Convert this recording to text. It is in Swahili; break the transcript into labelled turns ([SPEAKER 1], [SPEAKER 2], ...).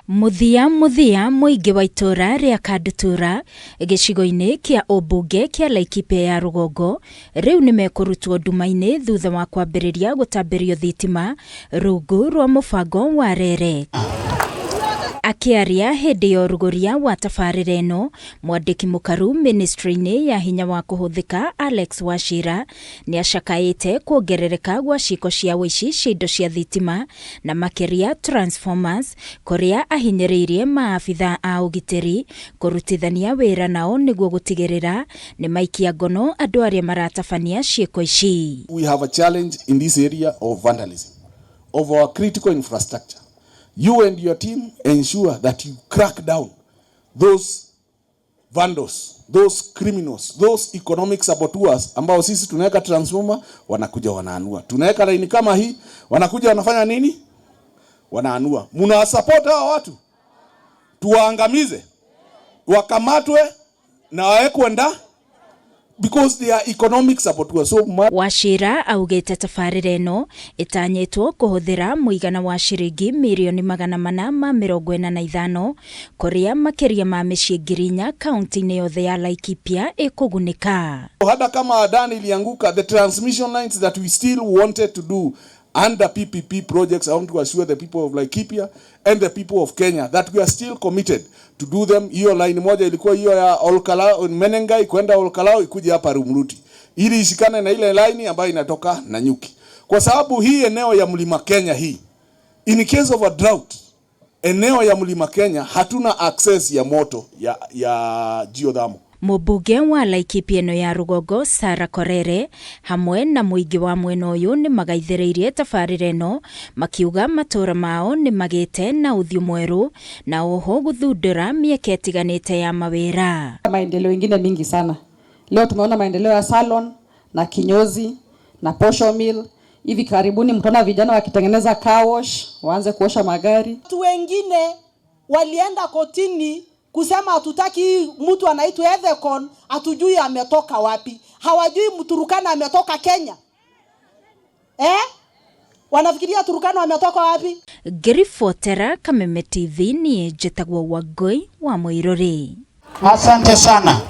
[SPEAKER 1] Muthia muingi wa itura ria Kandutura gicigo-ini kia obunge kia Laikipia ya Rugongo riu nimekurutwo nduma-ini thutha wa kwambiriria gutambirio thitima rungu rwa mubango wa REREC. Akiaria hindi ya uruguria wa tabarĩra ĩno, mwandĩki mũkaru ministry-inĩ ya hinya wa kuhuthika Alex Wachira ni acakaĩte kuongerereka gwa ciiko cia ũici cia indo cia thitima na makiria transformers kuria ahinyĩrĩirie maabitha a ũgitĩri kurutithania wĩra nao nĩguo gutigĩrĩra ni maikia ngono andũ arĩa maratabania ciiko ici.
[SPEAKER 2] We have a challenge in this area of vandalism of our critical infrastructure. You and your team ensure that you crack down those vandals, those criminals, those economic saboteurs ambao sisi tunaweka transformer wanakuja wanaanua. Tunaweka line kama hii wanakuja wanafanya nini? Wanaanua. Muna support hao watu? Tuwaangamize. Wakamatwe na waekwe ndani because they are economic saboteurs. So
[SPEAKER 1] Wachira augite tabarĩra ĩno itanyĩtwo kuhuthira muigana wa ciringi milioni 445 kuria makiria ma mĩciĩ ngirinya kaunti-inĩ yothe ya Laikipia ikugunĩka.
[SPEAKER 2] Hata kama Adani ilianguka, the transmission lines that we still wanted to do under PPP projects, I want to assure the people of Laikipia and the people of Kenya that we are still committed to do them. Hiyo line moja ilikuwa hiyo ya Olkalau Menengai kwenda Olkalau ikuje hapa Rumruti, ili ishikane na ile line ambayo inatoka Nanyuki, kwa sababu hii eneo ya Mlima Kenya hii, in case of a drought, eneo ya Mlima Kenya hatuna access ya moto ya geothermal.
[SPEAKER 1] Mubunge wa Laikipia ĩno ya Rugongo Sarah Korere hamwe na muingi wa mwena uyu ni magaithĩrĩirie tabarĩra ĩno makiuga matura mao ni magĩte na uthio mweru na oho guthundura mieke ĩtiganĩte ya mawĩra.
[SPEAKER 3] Maendeleo mengine mingi sana. Leo tumeona maendeleo ya salon na kinyozi na posho mill. Hivi karibuni mtaona vijana wakitengeneza car wash, waanze kuosha magari.
[SPEAKER 4] Watu wengine walienda kotini kusema hatutaki mtu anaitwa Ethekon, hatujui ametoka wapi. Hawajui Mturukana ametoka Kenya. Wanafikiria Turukana ametoka wapi?
[SPEAKER 1] Grifotera Kameme TV ni Jetagwo Wangui wa Muiruri.
[SPEAKER 5] Asante sana.